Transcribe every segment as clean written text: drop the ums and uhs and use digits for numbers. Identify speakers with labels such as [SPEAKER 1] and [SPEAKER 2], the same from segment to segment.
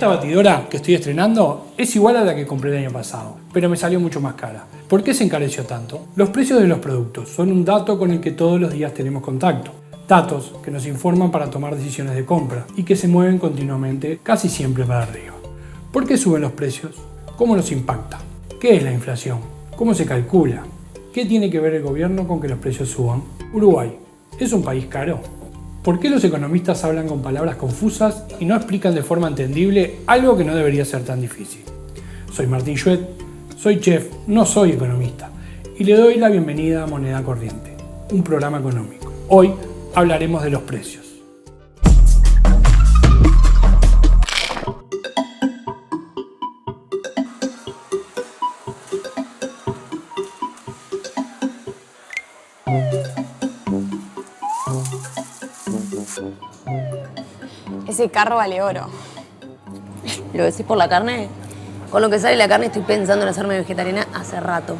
[SPEAKER 1] Esta batidora que estoy estrenando es igual a la que compré el año pasado, pero me salió mucho más cara. ¿Por qué se encareció tanto? Los precios de los productos son un dato con el que todos los días tenemos contacto. Datos que nos informan para tomar decisiones de compra y que se mueven continuamente, casi siempre para arriba. ¿Por qué suben los precios? ¿Cómo nos impacta? ¿Qué es la inflación? ¿Cómo se calcula? ¿Qué tiene que ver el gobierno con que los precios suban? Uruguay, ¿es un país caro? ¿Por qué los economistas hablan con palabras confusas y no explican de forma entendible algo que no debería ser tan difícil? Soy Martín Juet, soy chef, no soy economista, y le doy la bienvenida a Moneda Corriente, un programa económico. Hoy hablaremos de los precios.
[SPEAKER 2] Ese carro vale oro.
[SPEAKER 3] ¿Lo decís por la carne? Con lo que sale la carne estoy pensando en hacerme vegetariana hace rato.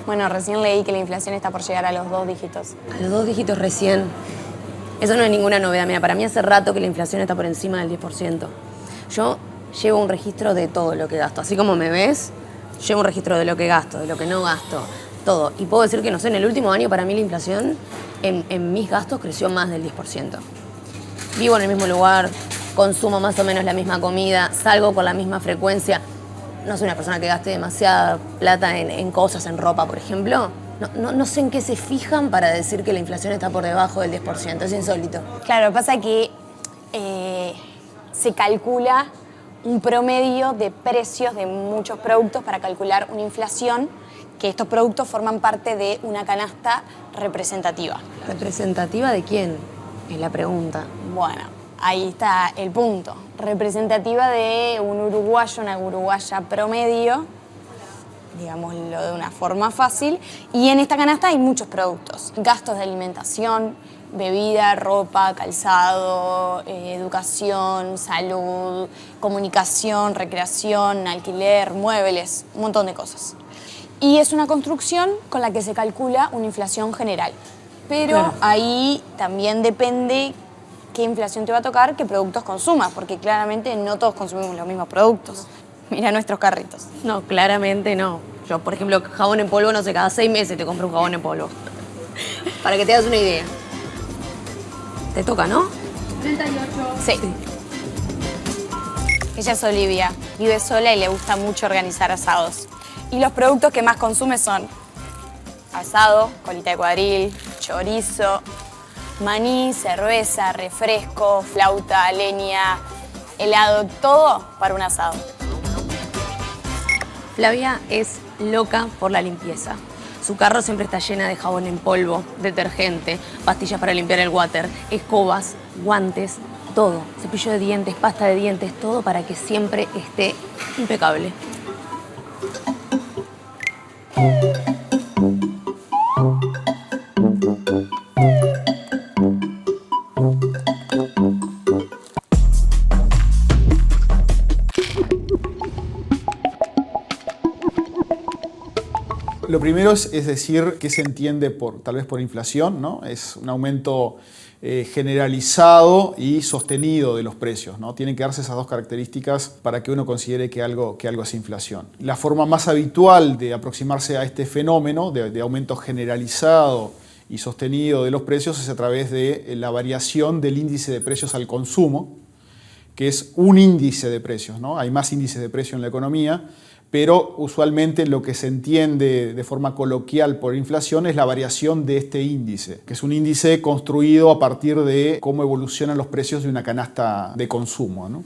[SPEAKER 2] Bueno, recién leí que la inflación está por llegar a los 2 dígitos.
[SPEAKER 3] A los 2 dígitos recién. Eso no es ninguna novedad. Mira, para mí hace rato que la inflación está por encima del 10%. Yo llevo un registro de todo lo que gasto. Así como me ves, llevo un registro de lo que gasto, de lo que no gasto, todo. Y puedo decir que, no sé, en el último año para mí la inflación en mis gastos creció más del 10%. Vivo en el mismo lugar, consumo más o menos la misma comida, salgo con la misma frecuencia. No soy una persona que gaste demasiada plata en cosas, en ropa, por ejemplo. No sé en qué se fijan para decir que la inflación está por debajo del 10%. Es insólito.
[SPEAKER 2] Claro, pasa que se calcula un promedio de precios de muchos productos para calcular una inflación, que estos productos forman parte de una canasta representativa.
[SPEAKER 3] ¿Representativa de quién? Es la pregunta.
[SPEAKER 2] Bueno, ahí está el punto. Representativa de un uruguayo, una uruguaya promedio, digámoslo de una forma fácil, y en esta canasta hay muchos productos. Gastos de alimentación, bebida, ropa, calzado, educación, salud, comunicación, recreación, alquiler, muebles, un montón de cosas. Y es una construcción con la que se calcula una inflación general. Pero claro, ahí también depende qué inflación te va a tocar, qué productos consumas, porque claramente no todos consumimos los mismos productos. Mira nuestros carritos.
[SPEAKER 3] No, claramente no. Yo, por ejemplo, jabón en polvo, no sé, cada 6 meses te compro un jabón en polvo. Para que te hagas una idea. Te toca, ¿no?
[SPEAKER 2] 38. Sí. Ella es Olivia, vive sola y le gusta mucho organizar asados. Y los productos que más consume son asado, colita de cuadril, chorizo, maní, cerveza, refresco, flauta, leña, helado, todo para un asado.
[SPEAKER 3] Flavia es loca por la limpieza. Su carro siempre está llena de jabón en polvo, detergente, pastillas para limpiar el water, escobas, guantes, todo. Cepillo de dientes, pasta de dientes, todo para que siempre esté impecable.
[SPEAKER 4] Lo primero es decir qué se entiende tal vez por inflación, ¿no? Es un aumento generalizado y sostenido de los precios, ¿no? Tienen que darse esas dos características para que uno considere que algo es inflación. La forma más habitual de aproximarse a este fenómeno de aumento generalizado y sostenido de los precios es a través de la variación del índice de precios al consumo, que es un índice de precios, ¿no? Hay más índices de precio en la economía, pero usualmente lo que se entiende de forma coloquial por inflación es la variación de este índice, que es un índice construido a partir de cómo evolucionan los precios de una canasta de consumo, ¿no?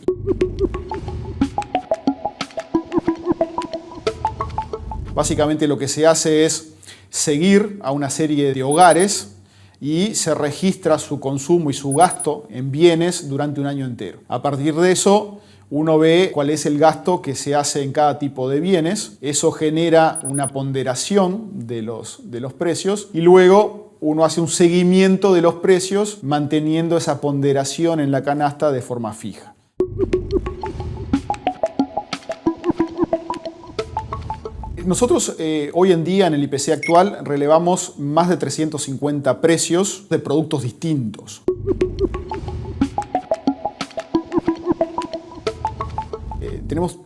[SPEAKER 4] Básicamente lo que se hace es seguir a una serie de hogares y se registra su consumo y su gasto en bienes durante un año entero. A partir de eso, uno ve cuál es el gasto que se hace en cada tipo de bienes. Eso genera una ponderación de los precios y luego uno hace un seguimiento de los precios manteniendo esa ponderación en la canasta de forma fija. Nosotros hoy en día en el IPC actual relevamos más de 350 precios de productos distintos. tenemos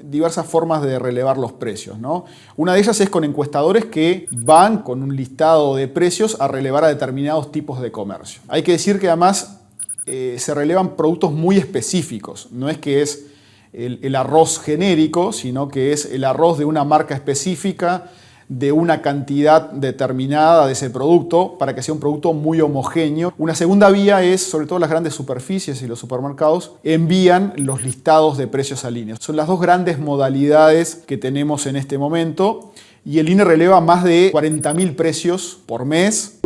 [SPEAKER 4] diversas formas de relevar los precios, ¿no? Una de ellas es con encuestadores que van con un listado de precios a relevar a determinados tipos de comercio. Hay que decir que además se relevan productos muy específicos. No es que es el arroz genérico, sino que es el arroz de una marca específica, de una cantidad determinada de ese producto, para que sea un producto muy homogéneo. Una segunda vía es, sobre todo las grandes superficies y los supermercados, envían los listados de precios al INE. Son las dos grandes modalidades que tenemos en este momento, y el INE releva más de 40.000 precios por mes.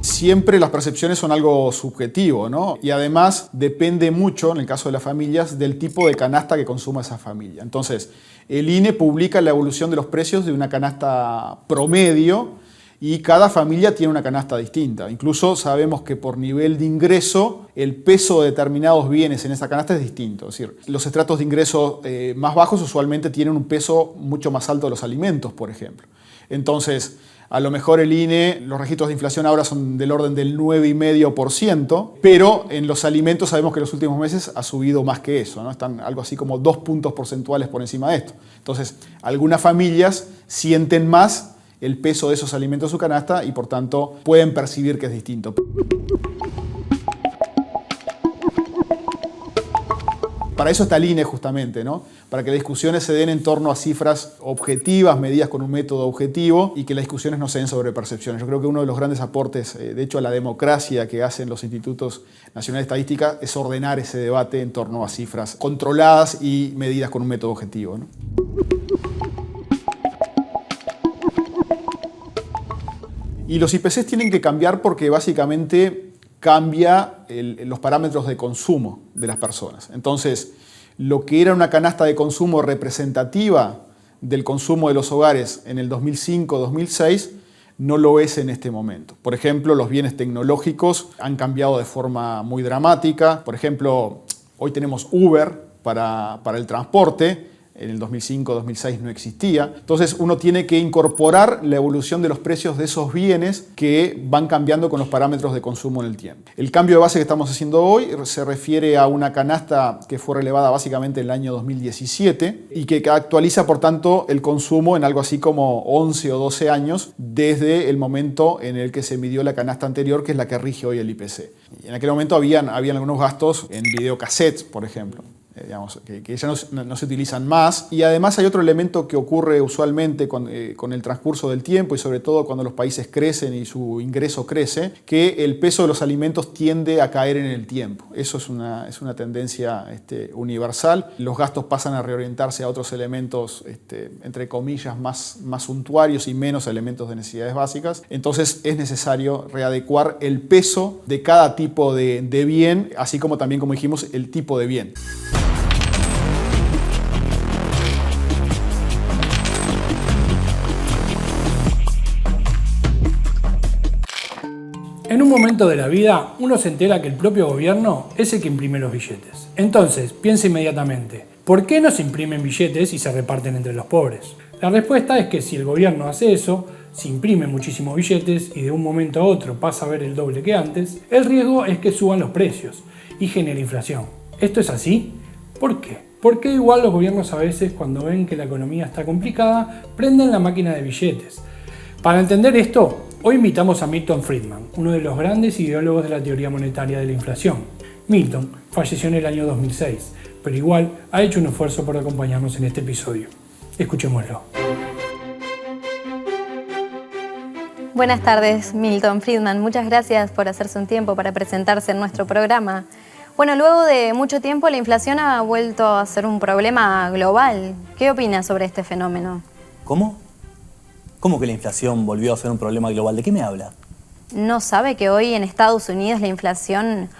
[SPEAKER 4] Siempre las percepciones son algo subjetivo, ¿no? Y además depende mucho, en el caso de las familias, del tipo de canasta que consuma esa familia. Entonces, el INE publica la evolución de los precios de una canasta promedio y cada familia tiene una canasta distinta. Incluso sabemos que por nivel de ingreso, el peso de determinados bienes en esa canasta es distinto. Es decir, los estratos de ingreso más bajos usualmente tienen un peso mucho más alto de los alimentos, por ejemplo. Entonces, a lo mejor el INE, los registros de inflación ahora son del orden del 9,5%, pero en los alimentos sabemos que en los últimos meses ha subido más que eso, ¿no? Están algo así como 2 puntos porcentuales por encima de esto. Entonces, algunas familias sienten más el peso de esos alimentos en su canasta y por tanto pueden percibir que es distinto. Para eso está el INE justamente, ¿no? Para que las discusiones se den en torno a cifras objetivas, medidas con un método objetivo y que las discusiones no se den sobre percepciones. Yo creo que uno de los grandes aportes, de hecho, a la democracia que hacen los institutos nacionales de estadística es ordenar ese debate en torno a cifras controladas y medidas con un método objetivo, ¿no? Y los IPCs tienen que cambiar porque básicamente cambia los parámetros de consumo de las personas. Entonces, lo que era una canasta de consumo representativa del consumo de los hogares en el 2005-2006 no lo es en este momento. Por ejemplo, los bienes tecnológicos han cambiado de forma muy dramática. Por ejemplo, hoy tenemos Uber para el transporte. En el 2005-2006 no existía. Entonces uno tiene que incorporar la evolución de los precios de esos bienes que van cambiando con los parámetros de consumo en el tiempo. El cambio de base que estamos haciendo hoy se refiere a una canasta que fue relevada básicamente en el año 2017 y que actualiza, por tanto, el consumo en algo así como 11 o 12 años desde el momento en el que se midió la canasta anterior, que es la que rige hoy el IPC. Y en aquel momento habían algunos gastos en videocassettes, por ejemplo. Digamos, que ya no se utilizan más. Y además hay otro elemento que ocurre usualmente con el transcurso del tiempo y sobre todo cuando los países crecen y su ingreso crece, que el peso de los alimentos tiende a caer en el tiempo. Eso es una tendencia universal. Los gastos pasan a reorientarse a otros elementos, entre comillas, más suntuarios y menos elementos de necesidades básicas. Entonces es necesario readecuar el peso de cada tipo de bien, así como también, como dijimos, el tipo de bien.
[SPEAKER 1] En un momento de la vida, uno se entera que el propio gobierno es el que imprime los billetes. Entonces, piensa inmediatamente, ¿por qué no se imprimen billetes y se reparten entre los pobres? La respuesta es que si el gobierno hace eso, se imprimen muchísimos billetes y de un momento a otro pasa a ver el doble que antes, el riesgo es que suban los precios y genere inflación. ¿Esto es así? ¿Por qué? Porque igual los gobiernos a veces, cuando ven que la economía está complicada, prenden la máquina de billetes. Para entender esto, hoy invitamos a Milton Friedman, uno de los grandes ideólogos de la teoría monetaria de la inflación. Milton falleció en el año 2006, pero igual ha hecho un esfuerzo por acompañarnos en este episodio. Escuchémoslo.
[SPEAKER 5] Buenas tardes, Milton Friedman. Muchas gracias por hacerse un tiempo para presentarse en nuestro programa. Bueno, luego de mucho tiempo la inflación ha vuelto a ser un problema global. ¿Qué opinas sobre este fenómeno?
[SPEAKER 6] ¿Cómo? ¿Cómo que la inflación volvió a ser un problema global? ¿De qué me habla?
[SPEAKER 5] ¿No sabe que hoy en Estados Unidos la inflación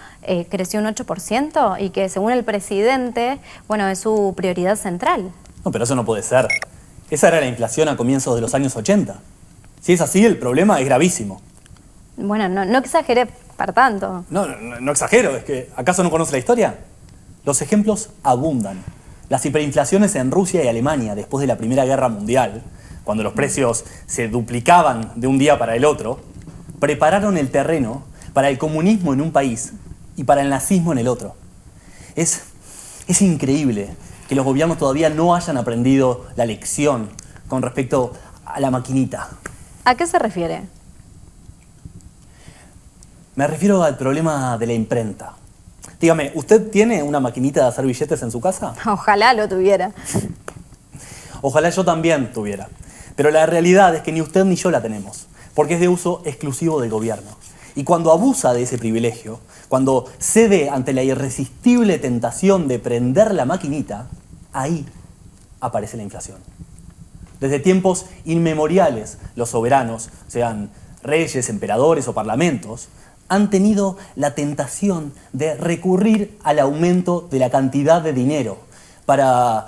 [SPEAKER 5] creció un 8% y que según el presidente, bueno, es su prioridad central?
[SPEAKER 6] No, pero eso no puede ser. Esa era la inflación a comienzos de los años 80. Si es así, el problema es gravísimo.
[SPEAKER 5] Bueno, no exageré para tanto.
[SPEAKER 6] No exagero, es que ¿acaso no conoce la historia? Los ejemplos abundan. Las hiperinflaciones en Rusia y Alemania después de la Primera Guerra Mundial, cuando los precios se duplicaban de un día para el otro, prepararon el terreno para el comunismo en un país y para el nazismo en el otro. Es increíble que los gobiernos todavía no hayan aprendido la lección con respecto a la maquinita.
[SPEAKER 5] ¿A qué se refiere?
[SPEAKER 6] Me refiero al problema de la imprenta. Dígame, ¿usted tiene una maquinita de hacer billetes en su casa?
[SPEAKER 5] Ojalá lo tuviera.
[SPEAKER 6] Ojalá yo también tuviera. Pero la realidad es que ni usted ni yo la tenemos, porque es de uso exclusivo del gobierno. Y cuando abusa de ese privilegio, cuando cede ante la irresistible tentación de prender la maquinita, ahí aparece la inflación. Desde tiempos inmemoriales, los soberanos, sean reyes, emperadores o parlamentos, han tenido la tentación de recurrir al aumento de la cantidad de dinero para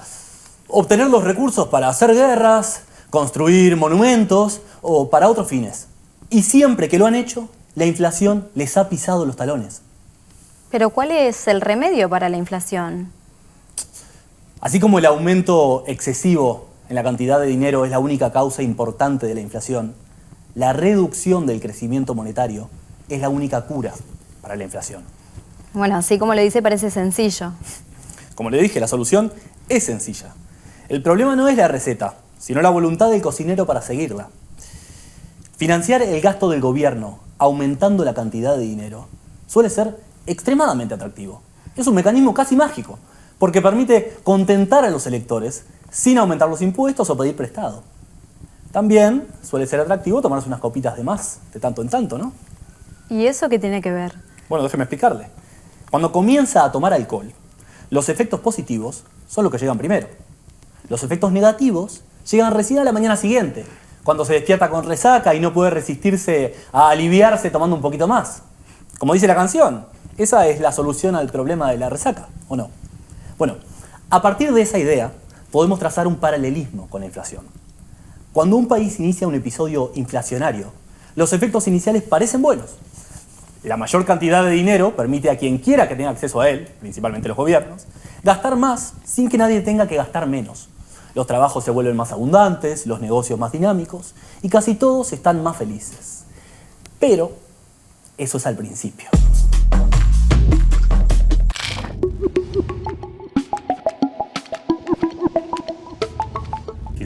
[SPEAKER 6] obtener los recursos para hacer guerras, construir monumentos o para otros fines. Y siempre que lo han hecho, la inflación les ha pisado los talones.
[SPEAKER 5] Pero ¿cuál es el remedio para la inflación?
[SPEAKER 6] Así como el aumento excesivo en la cantidad de dinero es la única causa importante de la inflación, la reducción del crecimiento monetario es la única cura para la inflación.
[SPEAKER 5] Bueno, así como lo dice, parece sencillo.
[SPEAKER 6] Como le dije, la solución es sencilla. El problema no es la receta, sino la voluntad del cocinero para seguirla. Financiar el gasto del gobierno aumentando la cantidad de dinero suele ser extremadamente atractivo. Es un mecanismo casi mágico, porque permite contentar a los electores sin aumentar los impuestos o pedir prestado. También suele ser atractivo tomarse unas copitas de más, de tanto en tanto, ¿no?
[SPEAKER 5] ¿Y eso qué tiene que ver?
[SPEAKER 6] Bueno, déjeme explicarle. Cuando comienza a tomar alcohol, los efectos positivos son los que llegan primero. Los efectos negativos llegan recién a la mañana siguiente, cuando se despierta con resaca y no puede resistirse a aliviarse tomando un poquito más. Como dice la canción, esa es la solución al problema de la resaca, ¿o no? Bueno, a partir de esa idea, podemos trazar un paralelismo con la inflación. Cuando un país inicia un episodio inflacionario, los efectos iniciales parecen buenos. La mayor cantidad de dinero permite a quien quiera que tenga acceso a él, principalmente los gobiernos, gastar más sin que nadie tenga que gastar menos. Los trabajos se vuelven más abundantes, los negocios más dinámicos y casi todos están más felices. Pero eso es al principio.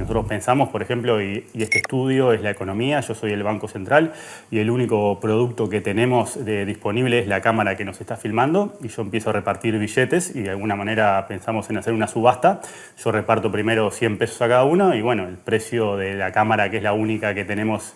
[SPEAKER 7] Nosotros pensamos, por ejemplo, y este estudio es la economía, yo soy el Banco Central y el único producto que tenemos disponible es la cámara que nos está filmando y yo empiezo a repartir billetes y de alguna manera pensamos en hacer una subasta. Yo reparto primero 100 pesos a cada uno y bueno, el precio de la cámara, que es la única que tenemos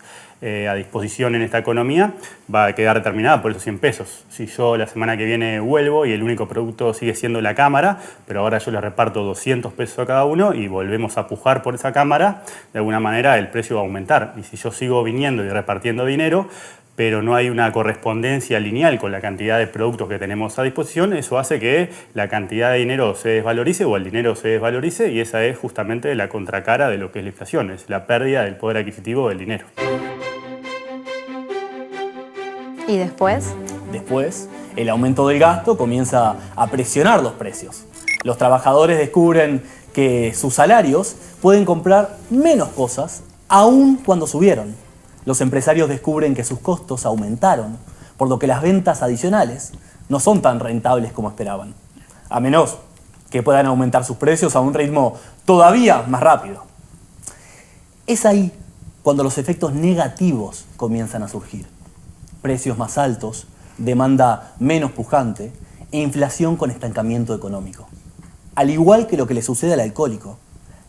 [SPEAKER 7] a disposición en esta economía, va a quedar determinada por esos 100 pesos. Si yo la semana que viene vuelvo y el único producto sigue siendo la cámara, pero ahora yo le reparto 200 pesos a cada uno y volvemos a pujar por esa cámara, de alguna manera el precio va a aumentar. Y si yo sigo viniendo y repartiendo dinero, pero no hay una correspondencia lineal con la cantidad de productos que tenemos a disposición, eso hace que la cantidad de dinero se desvalorice o el dinero se desvalorice y esa es justamente la contracara de lo que es la inflación, es la pérdida del poder adquisitivo del dinero.
[SPEAKER 5] ¿Y después?
[SPEAKER 6] Después, el aumento del gasto comienza a presionar los precios. Los trabajadores descubren que sus salarios pueden comprar menos cosas aún cuando subieron. Los empresarios descubren que sus costos aumentaron, por lo que las ventas adicionales no son tan rentables como esperaban, a menos que puedan aumentar sus precios a un ritmo todavía más rápido. Es ahí cuando los efectos negativos comienzan a surgir. Precios más altos, demanda menos pujante e inflación con estancamiento económico. Al igual que lo que le sucede al alcohólico,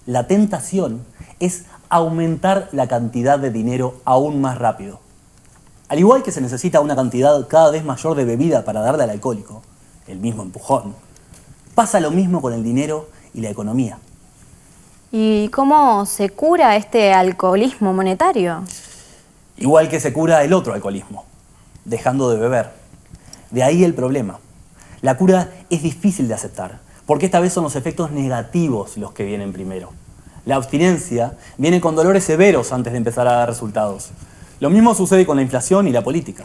[SPEAKER 6] la tentación es aumentar la cantidad de dinero aún más rápido. Al igual que se necesita una cantidad cada vez mayor de bebida para darle al alcohólico, el mismo empujón, pasa lo mismo con el dinero y la economía.
[SPEAKER 5] ¿Y cómo se cura este alcoholismo monetario?
[SPEAKER 6] Igual que se cura el otro alcoholismo, dejando de beber. De ahí el problema. La cura es difícil de aceptar, porque esta vez son los efectos negativos los que vienen primero. La abstinencia viene con dolores severos antes de empezar a dar resultados. Lo mismo sucede con la inflación y la política.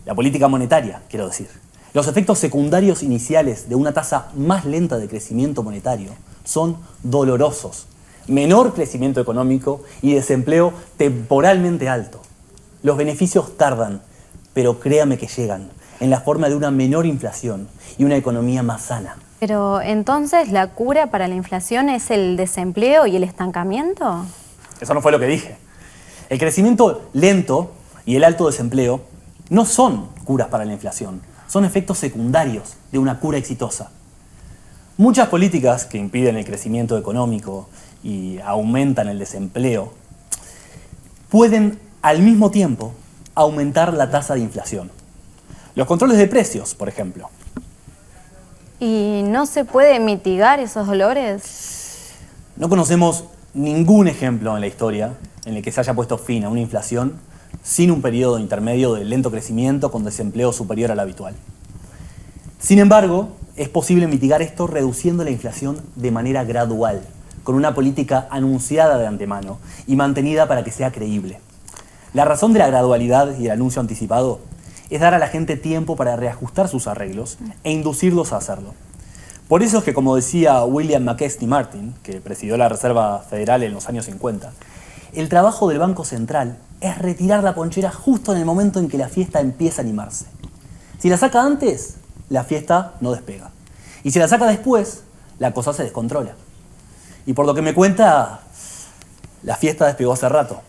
[SPEAKER 6] La política monetaria, quiero decir. Los efectos secundarios iniciales de una tasa más lenta de crecimiento monetario son dolorosos. Menor crecimiento económico y desempleo temporalmente alto. Los beneficios tardan, pero créame que llegan. en la forma de una menor inflación y una economía más sana.
[SPEAKER 5] Pero entonces, ¿la cura para la inflación es el desempleo y el estancamiento?
[SPEAKER 6] Eso no fue lo que dije. El crecimiento lento y el alto desempleo no son curas para la inflación, son efectos secundarios de una cura exitosa. Muchas políticas que impiden el crecimiento económico y aumentan el desempleo pueden al mismo tiempo aumentar la tasa de inflación. Los controles de precios, por ejemplo.
[SPEAKER 5] ¿Y no se puede mitigar esos dolores?
[SPEAKER 6] No conocemos ningún ejemplo en la historia en el que se haya puesto fin a una inflación sin un periodo intermedio de lento crecimiento con desempleo superior al habitual. Sin embargo, es posible mitigar esto reduciendo la inflación de manera gradual, con una política anunciada de antemano y mantenida para que sea creíble. La razón de la gradualidad y el anuncio anticipado es dar a la gente tiempo para reajustar sus arreglos e inducirlos a hacerlo. Por eso es que, como decía William McKesney Martin, que presidió la Reserva Federal en los años 50, el trabajo del Banco Central es retirar la ponchera justo en el momento en que la fiesta empieza a animarse. Si la saca antes, la fiesta no despega. Y si la saca después, la cosa se descontrola. Y por lo que me cuenta, la fiesta despegó hace rato.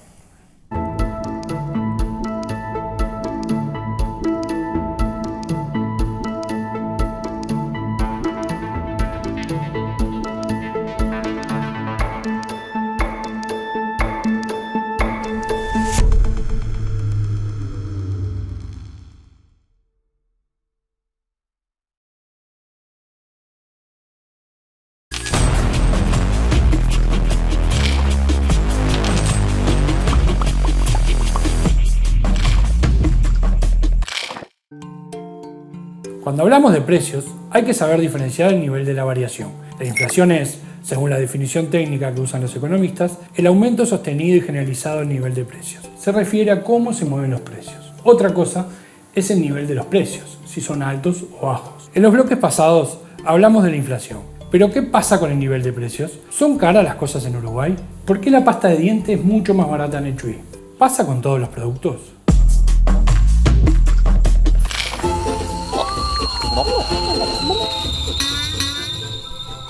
[SPEAKER 1] Cuando hablamos de precios, hay que saber diferenciar el nivel de la variación. La inflación es, según la definición técnica que usan los economistas, el aumento sostenido y generalizado del nivel de precios. Se refiere a cómo se mueven los precios. Otra cosa es el nivel de los precios, si son altos o bajos. En los bloques pasados hablamos de la inflación. Pero ¿qué pasa con el nivel de precios? ¿Son caras las cosas en Uruguay? ¿Por qué la pasta de dientes es mucho más barata en el Chuy? ¿Pasa con todos los productos?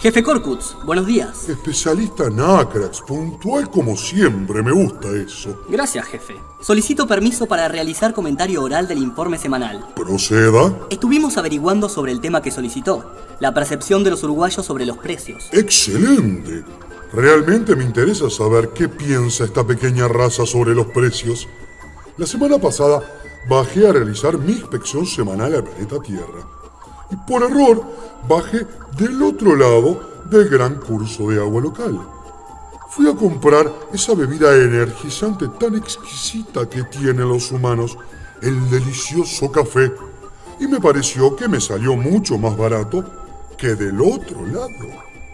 [SPEAKER 8] Jefe Corcuts, buenos días.
[SPEAKER 9] Especialista en Acrax, puntual como siempre, me gusta eso.
[SPEAKER 8] Gracias, jefe. Solicito permiso para realizar comentario oral del informe semanal.
[SPEAKER 9] Proceda.
[SPEAKER 8] Estuvimos averiguando sobre el tema que solicitó, la percepción de los uruguayos sobre los precios.
[SPEAKER 9] ¡Excelente! Realmente me interesa saber qué piensa esta pequeña raza sobre los precios. La semana pasada bajé a realizar mi inspección semanal al planeta Tierra. Y por error bajé del otro lado del gran curso de agua local. Fui a comprar esa bebida energizante tan exquisita que tienen los humanos, el delicioso café, y me pareció que me salió mucho más barato que del otro lado.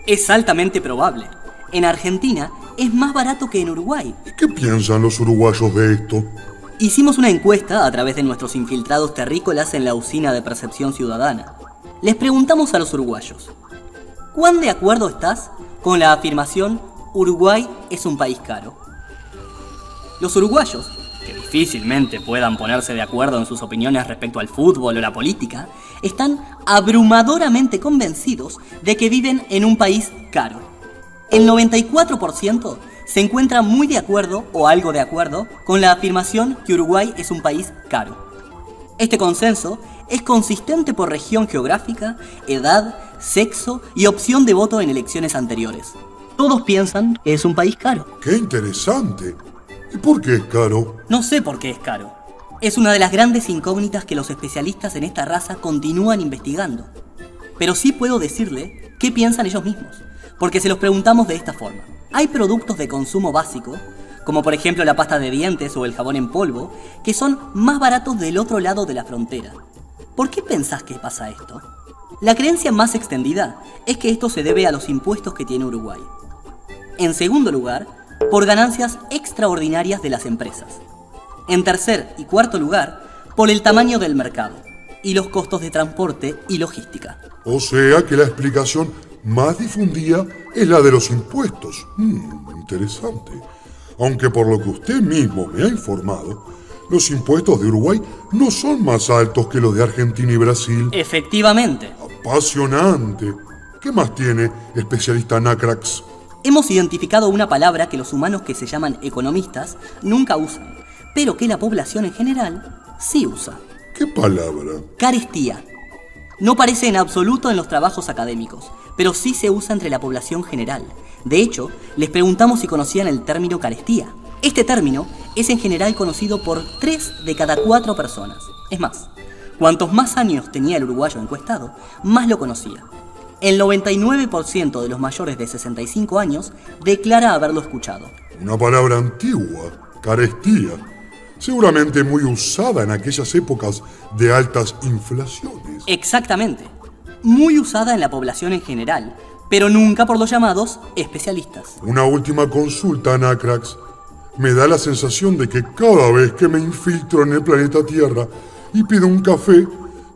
[SPEAKER 8] Es altamente probable. En Argentina es más barato que en Uruguay.
[SPEAKER 9] ¿Y qué piensan los uruguayos de esto?
[SPEAKER 8] Hicimos una encuesta a través de nuestros infiltrados terrícolas en la usina de percepción ciudadana. Les preguntamos a los uruguayos, ¿cuán de acuerdo estás con la afirmación Uruguay es un país caro? Los uruguayos, que difícilmente puedan ponerse de acuerdo en sus opiniones respecto al fútbol o la política, están abrumadoramente convencidos de que viven en un país caro. El 94% se encuentra muy de acuerdo o algo de acuerdo con la afirmación que Uruguay es un país caro. Este consenso es consistente por región geográfica, edad, sexo y opción de voto en elecciones anteriores. Todos piensan que es un país caro.
[SPEAKER 9] ¡Qué interesante! ¿Y por qué es caro?
[SPEAKER 8] No sé por qué es caro. Es una de las grandes incógnitas que los especialistas en esta raza continúan investigando. Pero sí puedo decirle qué piensan ellos mismos, porque se los preguntamos de esta forma. Hay productos de consumo básico, como por ejemplo la pasta de dientes o el jabón en polvo, que son más baratos del otro lado de la frontera. ¿Por qué pensás que pasa esto? La creencia más extendida es que esto se debe a los impuestos que tiene Uruguay. En segundo lugar, por ganancias extraordinarias de las empresas. En tercer y cuarto lugar, por el tamaño del mercado y los costos de transporte y logística.
[SPEAKER 9] O sea que la explicación más difundida es la de los impuestos. Interesante. Aunque por lo que usted mismo me ha informado, Los impuestos de Uruguay no son más altos que los de Argentina y Brasil.
[SPEAKER 8] Efectivamente.
[SPEAKER 9] Apasionante. ¿Qué más tiene, especialista Nácrax?
[SPEAKER 8] Hemos identificado una palabra que los humanos que se llaman economistas nunca usan, pero que la población en general sí usa.
[SPEAKER 9] ¿Qué palabra?
[SPEAKER 8] Carestía. No aparece en absoluto en los trabajos académicos, pero sí se usa entre la población general. De hecho, les preguntamos si conocían el término carestía. Este término es en general conocido por 3 de cada 4 personas. Es más, cuantos más años tenía el uruguayo encuestado, más lo conocía. El 99% de los mayores de 65 años declara haberlo escuchado.
[SPEAKER 9] Una palabra antigua, carestía. Seguramente muy usada en aquellas épocas de altas inflaciones.
[SPEAKER 8] Exactamente. Muy usada en la población en general, pero nunca por los llamados especialistas.
[SPEAKER 9] Una última consulta, Nácrax. Me da la sensación de que cada vez que me infiltro en el planeta Tierra y pido un café,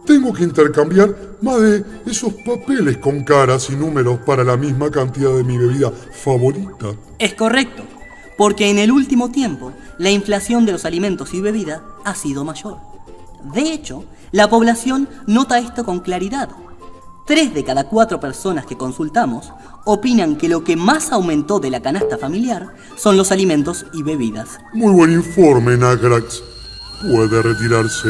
[SPEAKER 9] tengo que intercambiar más de esos papeles con caras y números para la misma cantidad de mi bebida favorita.
[SPEAKER 8] Es correcto, porque en el último tiempo la inflación de los alimentos y bebidas ha sido mayor. De hecho, la población nota esto con claridad. 3 de cada 4 personas que consultamos opinan que lo que más aumentó de la canasta familiar son los alimentos y bebidas.
[SPEAKER 9] Muy buen informe, Nácrax. Puede retirarse.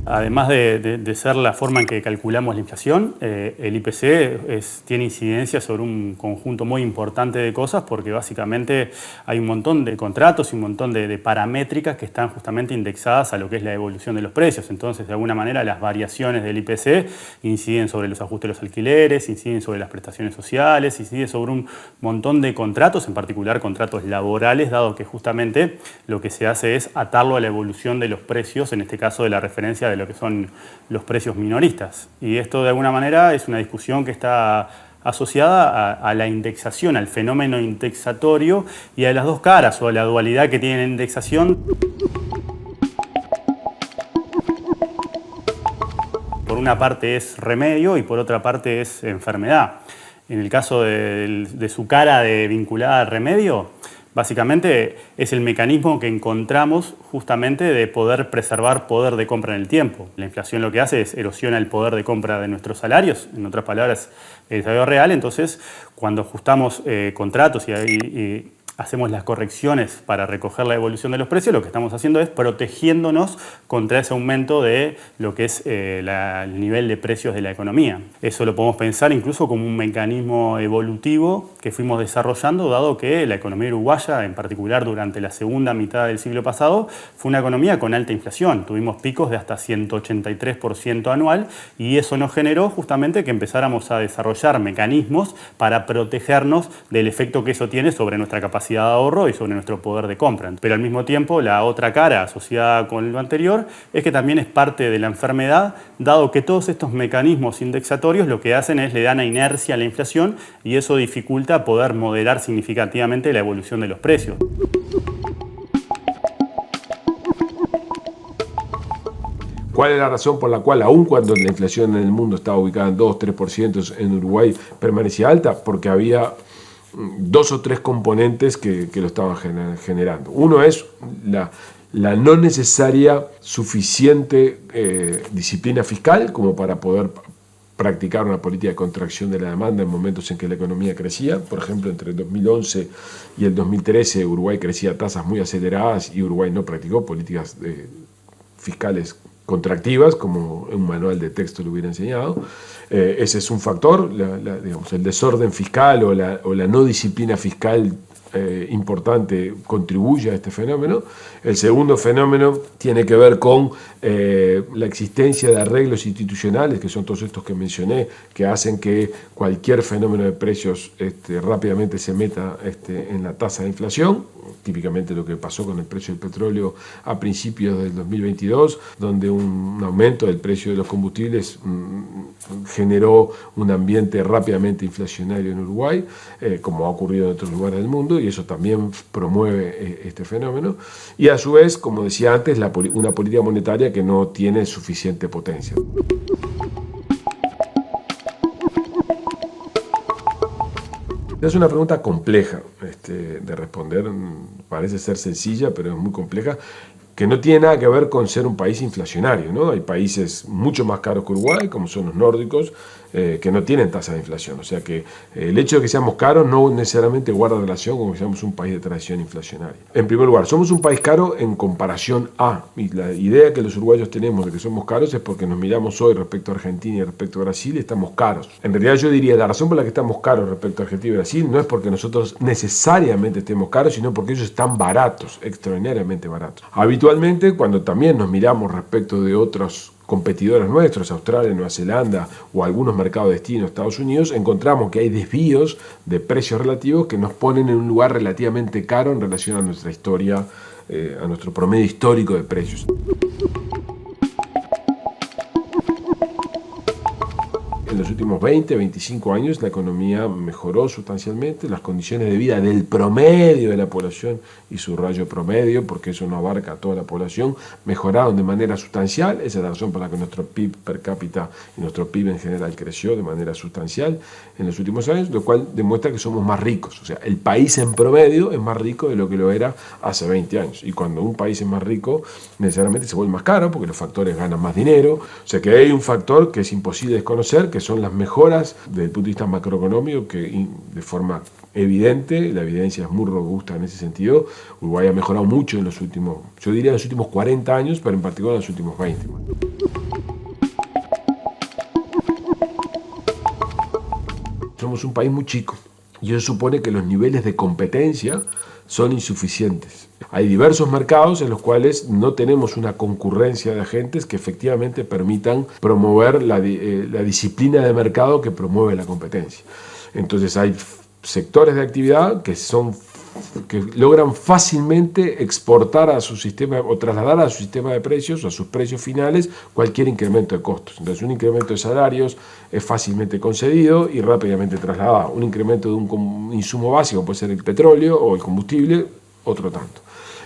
[SPEAKER 7] Además de ser la forma en que calculamos la inflación, el IPC tiene incidencia sobre un conjunto muy importante de cosas porque básicamente hay un montón de contratos y un montón de paramétricas que están justamente indexadas a lo que es la evolución de los precios. Entonces, de alguna manera, las variaciones del IPC inciden sobre los ajustes de los alquileres, inciden sobre las prestaciones sociales, inciden sobre un montón de contratos, en particular contratos laborales, dado que justamente lo que se hace es atarlo a la evolución de los precios, en este caso de la referencia de lo que son los precios minoristas. Y esto de alguna manera es una discusión que está asociada a la indexación, al fenómeno indexatorio y a las dos caras o a la dualidad que tiene la indexación. Por una parte es remedio y por otra parte es enfermedad. En el caso de su cara vinculada al remedio, básicamente es el mecanismo que encontramos justamente de poder preservar poder de compra en el tiempo. La inflación lo que hace es erosiona el poder de compra de nuestros salarios, en otras palabras, el salario real. Entonces, cuando ajustamos contratos y hacemos las correcciones para recoger la evolución de los precios, lo que estamos haciendo es protegiéndonos contra ese aumento de lo que es el nivel de precios de la economía. Eso lo podemos pensar incluso como un mecanismo evolutivo que fuimos desarrollando, dado que la economía uruguaya, en particular durante la segunda mitad del siglo pasado, fue una economía con alta inflación. Tuvimos picos de hasta 183% anual y eso nos generó justamente que empezáramos a desarrollar mecanismos para protegernos del efecto que eso tiene sobre nuestra capacidad de ahorro y sobre nuestro poder de compra. Pero al mismo tiempo, la otra cara asociada con lo anterior es que también es parte de la enfermedad, dado que todos estos mecanismos indexatorios lo que hacen es le dan a inercia a la inflación y eso dificulta poder moderar significativamente la evolución de los precios.
[SPEAKER 10] ¿Cuál es la razón por la cual, aun cuando la inflación en el mundo estaba ubicada en 2-3%, en Uruguay permanecía alta? Porque había 2 o 3 componentes que lo estaban generando. Uno es la no necesaria suficiente disciplina fiscal como para poder practicar una política de contracción de la demanda en momentos en que la economía crecía. Por ejemplo, entre el 2011 y el 2013 Uruguay crecía a tasas muy aceleradas y Uruguay no practicó políticas fiscales contractivas, como un manual de texto lo hubiera enseñado. Ese es un factor, digamos, el desorden fiscal o la no disciplina fiscal importante contribuye a este fenómeno. El segundo fenómeno tiene que ver con la existencia de arreglos institucionales, que son todos estos que mencioné, que hacen que cualquier fenómeno de precios rápidamente se meta en la tasa de inflación, típicamente lo que pasó con el precio del petróleo a principios del 2022, donde un aumento del precio de los combustibles generó un ambiente rápidamente inflacionario en Uruguay, como ha ocurrido en otros lugares del mundo, y eso también promueve este fenómeno. Y a su vez, como decía antes, una política monetaria que no tiene suficiente potencia. Es una pregunta compleja de responder, parece ser sencilla, pero es muy compleja, que no tiene nada que ver con ser un país inflacionario, ¿no? Hay países mucho más caros que Uruguay, como son los nórdicos, que no tienen tasa de inflación. O sea que el hecho de que seamos caros no necesariamente guarda relación con que seamos un país de tradición inflacionaria. En primer lugar, somos un país caro en comparación a, y la idea que los uruguayos tenemos de que somos caros es porque nos miramos hoy respecto a Argentina y respecto a Brasil y estamos caros. En realidad yo diría la razón por la que estamos caros respecto a Argentina y Brasil no es porque nosotros necesariamente estemos caros, sino porque ellos están baratos, extraordinariamente baratos. Habitualmente, cuando también nos miramos respecto de otros competidores nuestros, Australia, Nueva Zelanda o algunos mercados destinos, Estados Unidos, encontramos que hay desvíos de precios relativos que nos ponen en un lugar relativamente caro en relación a nuestra historia, a nuestro promedio histórico de precios. En los últimos 20, 25 años la economía mejoró sustancialmente, las condiciones de vida del promedio de la población, y subrayo promedio porque eso no abarca a toda la población, mejoraron de manera sustancial. Esa es la razón por la que nuestro PIB per cápita y nuestro PIB en general creció de manera sustancial en los últimos años, lo cual demuestra que somos más ricos. O sea, el país en promedio es más rico de lo que lo era hace 20 años. Y cuando un país es más rico, necesariamente se vuelve más caro porque los factores ganan más dinero. O sea que hay un factor que es imposible desconocer, que son las mejoras desde el punto de vista macroeconómico, que de forma evidente, la evidencia es muy robusta en ese sentido. Uruguay ha mejorado mucho en los últimos, yo diría en los últimos 40 años, pero en particular en los últimos 20. Somos un país muy chico y eso supone que los niveles de competencia son insuficientes. Hay diversos mercados en los cuales no tenemos una concurrencia de agentes que efectivamente permitan promover la disciplina de mercado que promueve la competencia. Entonces hay sectores de actividad que logran fácilmente exportar a su sistema o trasladar a su sistema de precios o a sus precios finales cualquier incremento de costos. Entonces un incremento de salarios es fácilmente concedido y rápidamente trasladado. Un incremento de un insumo básico puede ser el petróleo o el combustible, otro tanto.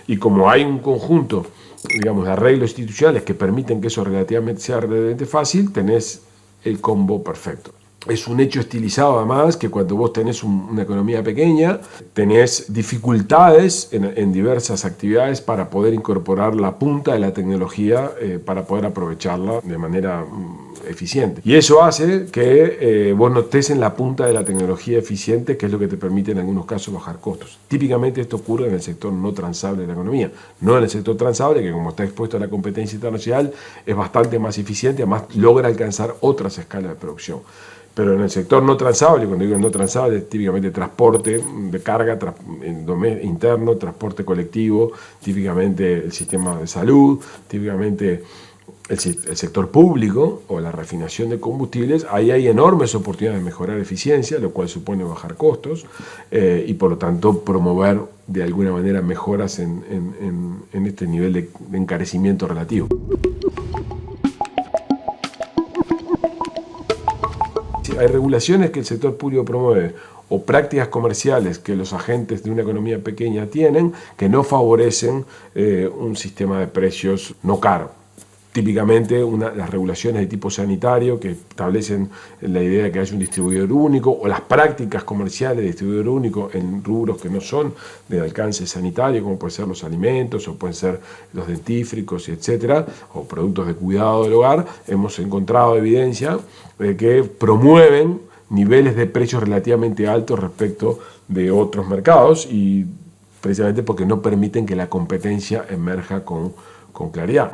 [SPEAKER 10] Y como hay un conjunto, digamos, de arreglos institucionales que permiten que eso sea relativamente fácil, tenés el combo perfecto. Es un hecho estilizado además que cuando vos tenés una economía pequeña, tenés dificultades en diversas actividades para poder incorporar la punta de la tecnología para poder aprovecharla de manera eficiente. Y eso hace que vos no estés en la punta de la tecnología eficiente, que es lo que te permite en algunos casos bajar costos. Típicamente esto ocurre en el sector no transable de la economía, no en el sector transable, que como está expuesto a la competencia internacional es bastante más eficiente, además logra alcanzar otras escalas de producción. Pero en el sector no transable, cuando digo no transable, es típicamente transporte de carga interno, transporte colectivo, típicamente el sistema de salud, típicamente el sector público o la refinación de combustibles. Ahí hay enormes oportunidades de mejorar eficiencia, lo cual supone bajar costos y por lo tanto promover de alguna manera mejoras en este nivel de encarecimiento relativo. Hay regulaciones que el sector público promueve o prácticas comerciales que los agentes de una economía pequeña tienen que no favorecen un sistema de precios no caro. Típicamente las regulaciones de tipo sanitario que establecen la idea de que haya un distribuidor único o las prácticas comerciales de distribuidor único en rubros que no son de alcance sanitario, como pueden ser los alimentos o pueden ser los dentífricos, etcétera, o productos de cuidado del hogar, hemos encontrado evidencia de que promueven niveles de precios relativamente altos respecto de otros mercados y precisamente porque no permiten que la competencia emerja con claridad.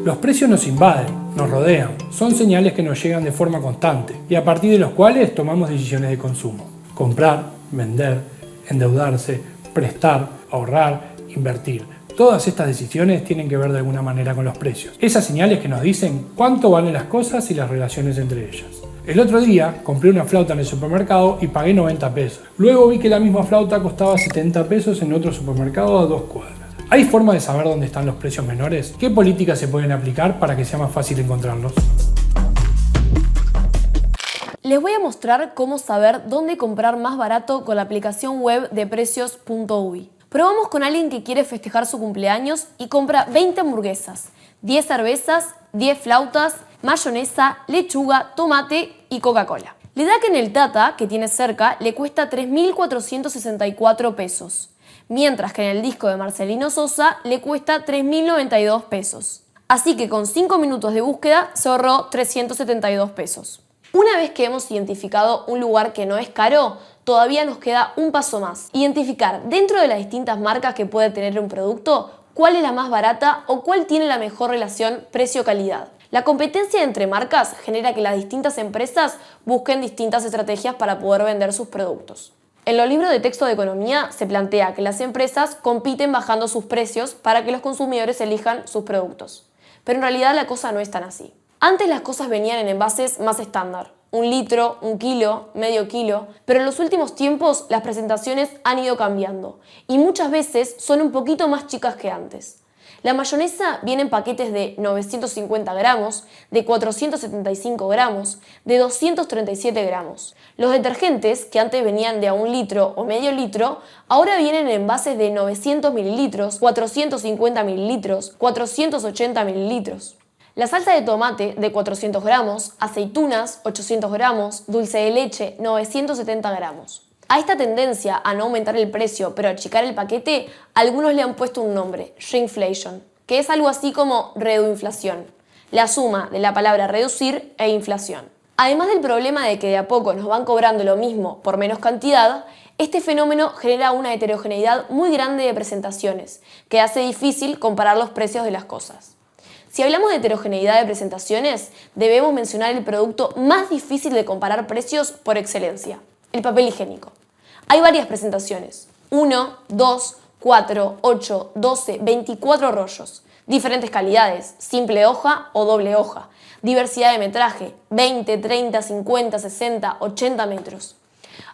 [SPEAKER 1] Los precios nos invaden, nos rodean, son señales que nos llegan de forma constante y a partir de los cuales tomamos decisiones de consumo. Comprar, vender, endeudarse, prestar, ahorrar, invertir. Todas estas decisiones tienen que ver de alguna manera con los precios. Esas señales que nos dicen cuánto valen las cosas y las relaciones entre ellas. El otro día compré una flauta en el supermercado y pagué 90 pesos. Luego vi que la misma flauta costaba 70 pesos en otro supermercado a 2 cuadras. ¿Hay forma de saber dónde están los precios menores? ¿Qué políticas se pueden aplicar para que sea más fácil encontrarlos?
[SPEAKER 11] Les voy a mostrar cómo saber dónde comprar más barato con la aplicación web de precios.uy. Probamos con alguien que quiere festejar su cumpleaños y compra 20 hamburguesas, 10 cervezas, 10 flautas, mayonesa, lechuga, tomate y Coca-Cola. Le da que en el Tata, que tiene cerca, le cuesta 3.464 pesos, mientras que en el disco de Marcelino Sosa le cuesta 3.092 pesos. Así que con 5 minutos de búsqueda se ahorró 372 pesos. Una vez que hemos identificado un lugar que no es caro, todavía nos queda un paso más. Identificar dentro de las distintas marcas que puede tener un producto cuál es la más barata o cuál tiene la mejor relación precio-calidad. La competencia entre marcas genera que las distintas empresas busquen distintas estrategias para poder vender sus productos. En los libros de texto de economía se plantea que las empresas compiten bajando sus precios para que los consumidores elijan sus productos. Pero en realidad la cosa no es tan así. Antes las cosas venían en envases más estándar, 1 litro, 1 kilo, medio kilo, pero en los últimos tiempos las presentaciones han ido cambiando y muchas veces son un poquito más chicas que antes. La mayonesa viene en paquetes de 950 gramos, de 475 gramos, de 237 gramos. Los detergentes, que antes venían de a 1 litro o medio litro, ahora vienen en envases de 900 mililitros, 450 mililitros, 480 mililitros. La salsa de tomate de 400 gramos, aceitunas 800 gramos, dulce de leche 970 gramos. A esta tendencia a no aumentar el precio pero achicar el paquete, algunos le han puesto un nombre, shrinkflation, que es algo así como reduinflación, la suma de la palabra reducir e inflación. Además del problema de que de a poco nos van cobrando lo mismo por menos cantidad, este fenómeno genera una heterogeneidad muy grande de presentaciones, que hace difícil comparar los precios de las cosas. Si hablamos de heterogeneidad de presentaciones, debemos mencionar el producto más difícil de comparar precios por excelencia, el papel higiénico. Hay varias presentaciones, 1, 2, 4, 8, 12, 24 rollos, diferentes calidades, simple hoja o doble hoja, diversidad de metraje, 20, 30, 50, 60, 80 metros.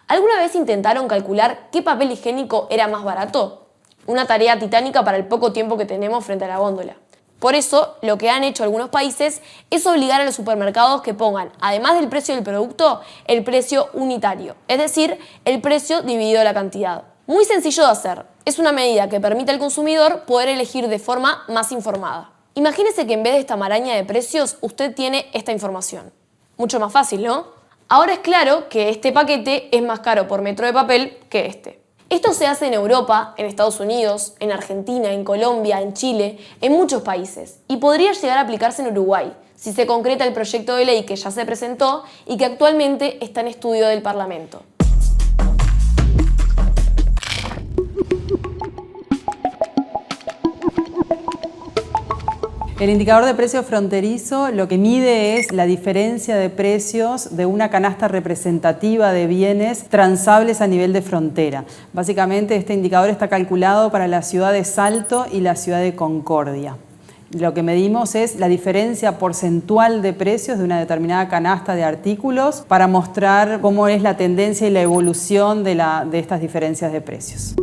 [SPEAKER 11] ¿Alguna vez intentaron calcular qué papel higiénico era más barato? Una tarea titánica para el poco tiempo que tenemos frente a la góndola. Por eso, lo que han hecho algunos países es obligar a los supermercados que pongan, además del precio del producto, el precio unitario, es decir, el precio dividido la cantidad. Muy sencillo de hacer, es una medida que permite al consumidor poder elegir de forma más informada. Imagínese que en vez de esta maraña de precios, usted tiene esta información. Mucho más fácil, ¿no? Ahora es claro que este paquete es más caro por metro de papel que este. Esto se hace en Europa, en Estados Unidos, en Argentina, en Colombia, en Chile, en muchos países. Y podría llegar a aplicarse en Uruguay, si se concreta el proyecto de ley que ya se presentó y que actualmente está en estudio del Parlamento.
[SPEAKER 12] El indicador de precio fronterizo lo que mide es la diferencia de precios de una canasta representativa de bienes transables a nivel de frontera. Básicamente este indicador está calculado para la ciudad de Salto y la ciudad de Concordia. Lo que medimos es la diferencia porcentual de precios de una determinada canasta de artículos para mostrar cómo es la tendencia y la evolución de estas diferencias de precios.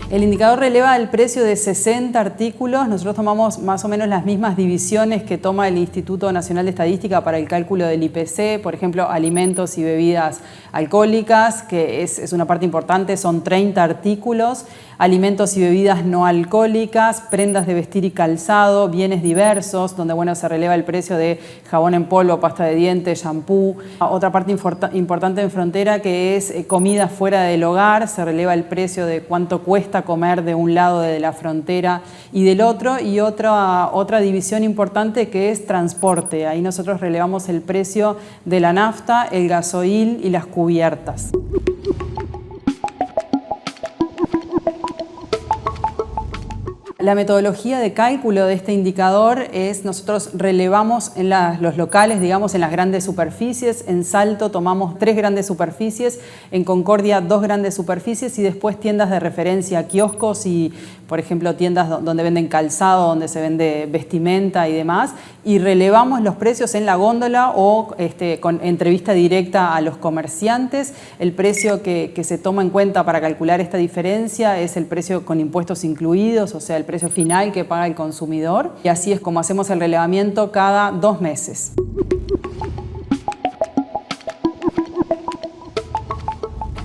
[SPEAKER 12] El indicador releva el precio de 60 artículos. Nosotros tomamos más o menos las mismas divisiones que toma el Instituto Nacional de Estadística para el cálculo del IPC, por ejemplo, alimentos y bebidas alcohólicas, que es una parte importante, son 30 artículos, alimentos y bebidas no alcohólicas, prendas de vestir y calzado, bienes diversos, donde se releva el precio de jabón en polvo, pasta de dientes, shampoo. Otra parte importante en frontera que es comida fuera del hogar, se releva el precio de cuánto cuesta comer de un lado de la frontera y del otro, y otra división importante que es transporte. Ahí nosotros relevamos el precio de la nafta, el gasoil y las cubiertas. La metodología de cálculo de este indicador es, nosotros relevamos en los locales, digamos, en las grandes superficies. En Salto tomamos 3 grandes superficies, en Concordia 2 grandes superficies y después tiendas de referencia, kioscos y, por ejemplo, tiendas donde venden calzado, donde se vende vestimenta y demás. Y relevamos los precios en la góndola o con entrevista directa a los comerciantes. El precio que se toma en cuenta para calcular esta diferencia es el precio con impuestos incluidos, o sea, el precio final que paga el consumidor. Y así es como hacemos el relevamiento cada 2 meses.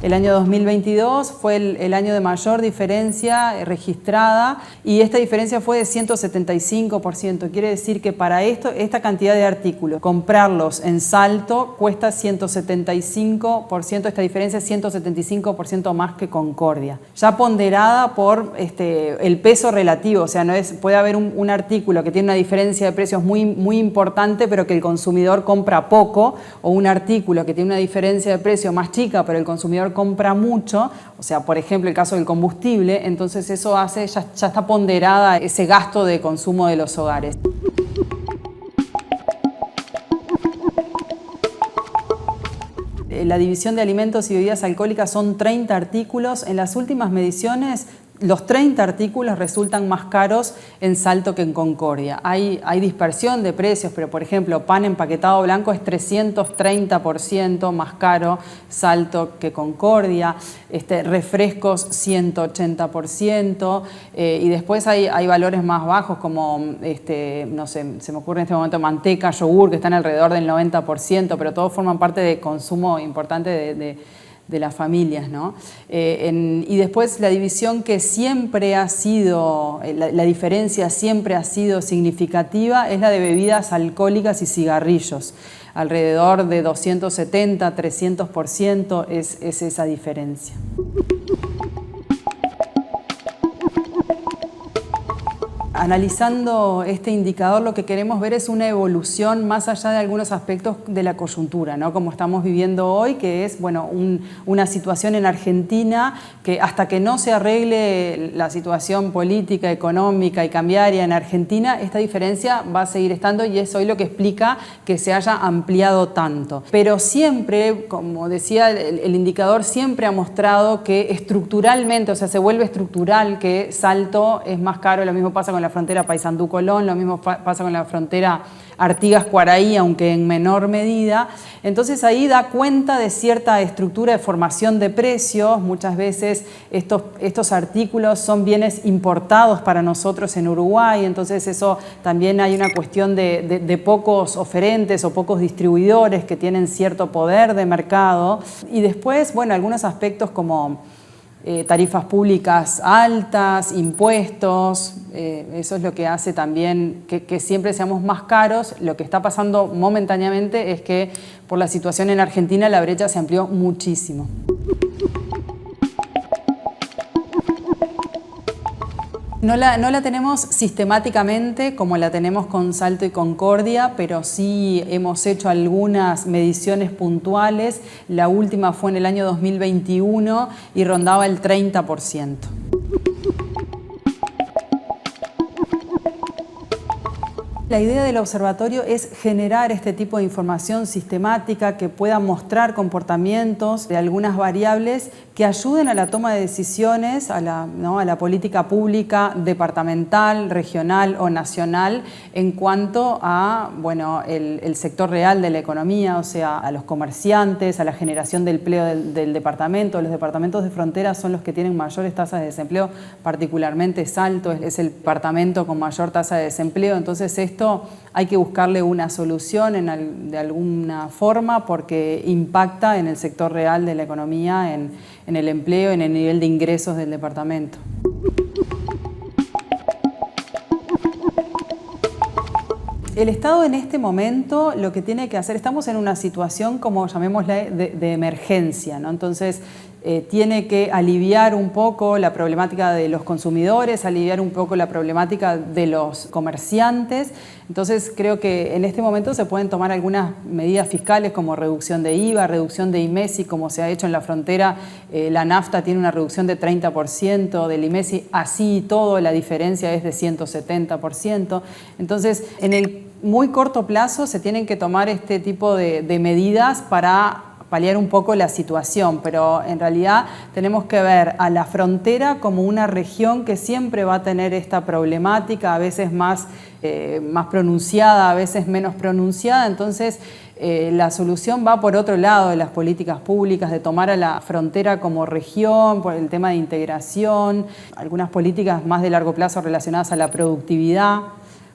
[SPEAKER 12] El año 2022 fue el año de mayor diferencia registrada y esta diferencia fue de 175%. Quiere decir que para esta cantidad de artículos, comprarlos en Salto cuesta 175%, esta diferencia es 175% más que Concordia. Ya ponderada por el peso relativo, o sea, puede haber un artículo que tiene una diferencia de precios muy, muy importante pero que el consumidor compra poco, o un artículo que tiene una diferencia de precio más chica pero el consumidor compra mucho, o sea, por ejemplo, el caso del combustible, entonces eso hace, ya está ponderada ese gasto de consumo de los hogares. La división de alimentos y bebidas alcohólicas son 30 artículos. En las últimas mediciones, los 30 artículos resultan más caros en Salto que en Concordia. Hay dispersión de precios, pero por ejemplo, pan empaquetado blanco es 330% más caro Salto que Concordia, refrescos 180%, y después hay valores más bajos como, no sé, se me ocurre en este momento manteca, yogur, que están alrededor del 90%, pero todos forman parte de consumo importante de las familias, ¿no? Y después la división que siempre ha sido, la diferencia siempre ha sido significativa es la de bebidas alcohólicas y cigarrillos. Alrededor de 270, 300% es esa diferencia. Analizando este indicador, lo que queremos ver es una evolución más allá de algunos aspectos de la coyuntura, ¿no? Como estamos viviendo hoy, que es una situación en Argentina que hasta que no se arregle la situación política, económica y cambiaria en Argentina, esta diferencia va a seguir estando y es hoy lo que explica que se haya ampliado tanto. Pero siempre, como decía, el indicador siempre ha mostrado que estructuralmente, o sea, se vuelve estructural que Salto es más caro. Lo mismo pasa con la frontera Paysandú-Colón, lo mismo pasa con la frontera Artigas-Cuaraí, aunque en menor medida. Entonces ahí da cuenta de cierta estructura de formación de precios. Muchas veces estos artículos son bienes importados para nosotros en Uruguay, entonces eso también hay una cuestión de pocos oferentes o pocos distribuidores que tienen cierto poder de mercado. Y después, bueno, algunos aspectos como tarifas públicas altas, impuestos, eso es lo que hace también que siempre seamos más caros. Lo que está pasando momentáneamente es que por la situación en Argentina la brecha se amplió muchísimo. No la tenemos sistemáticamente como la tenemos con Salto y Concordia, pero sí hemos hecho algunas mediciones puntuales. La última fue en el año 2021 y rondaba el 30%. La idea del observatorio es generar este tipo de información sistemática que pueda mostrar comportamientos de algunas variables que ayuden a la toma de decisiones, a la política pública departamental, regional o nacional en cuanto a el sector real de la economía, o sea, a los comerciantes, a la generación de empleo del departamento. Los departamentos de frontera son los que tienen mayores tasas de desempleo, particularmente Salto es el departamento con mayor tasa de desempleo, entonces esto hay que buscarle una solución de alguna forma porque impacta en el sector real de la economía, en el empleo, en el nivel de ingresos del departamento. El Estado en este momento lo que tiene que hacer, estamos en una situación como llamémosla de emergencia, ¿no? Entonces tiene que aliviar un poco la problemática de los consumidores, aliviar un poco la problemática de los comerciantes. Entonces creo que en este momento se pueden tomar algunas medidas fiscales como reducción de IVA, reducción de IMESI, como se ha hecho en la frontera. La NAFTA tiene una reducción de 30% del IMESI, así y todo la diferencia es de 170%. Entonces en el muy corto plazo se tienen que tomar este tipo de medidas para paliar un poco la situación, pero en realidad tenemos que ver a la frontera como una región que siempre va a tener esta problemática, a veces más pronunciada, a veces menos pronunciada. Entonces la solución va por otro lado de las políticas públicas, de tomar a la frontera como región, por el tema de integración, algunas políticas más de largo plazo relacionadas a la productividad,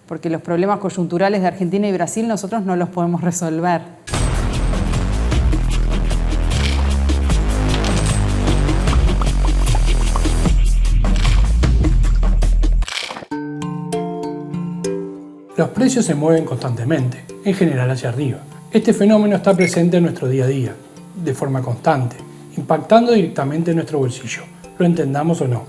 [SPEAKER 12] porque los problemas coyunturales de Argentina y Brasil nosotros no los podemos resolver.
[SPEAKER 1] Los precios se mueven constantemente, en general hacia arriba. Este fenómeno está presente en nuestro día a día, de forma constante, impactando directamente en nuestro bolsillo, lo entendamos o no.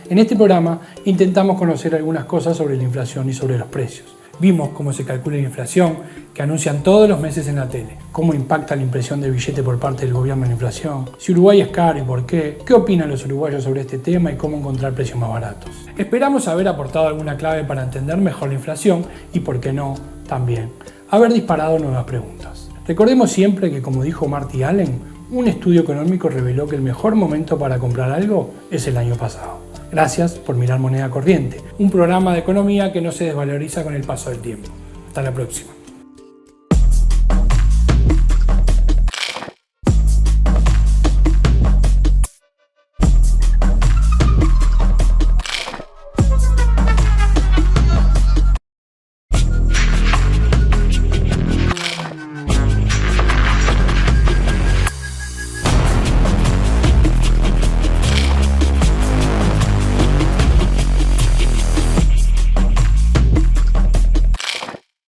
[SPEAKER 1] En este programa intentamos conocer algunas cosas sobre la inflación y sobre los precios. Vimos cómo se calcula la inflación, que anuncian todos los meses en la tele, cómo impacta la impresión de billete por parte del gobierno en la inflación, si Uruguay es caro y por qué opinan los uruguayos sobre este tema y cómo encontrar precios más baratos. Esperamos haber aportado alguna clave para entender mejor la inflación y, por qué no, también haber disparado nuevas preguntas. Recordemos siempre que, como dijo Marty Allen, un estudio económico reveló que el mejor momento para comprar algo es el año pasado. Gracias por mirar Moneda Corriente, un programa de economía que no se desvaloriza con el paso del tiempo. Hasta la próxima.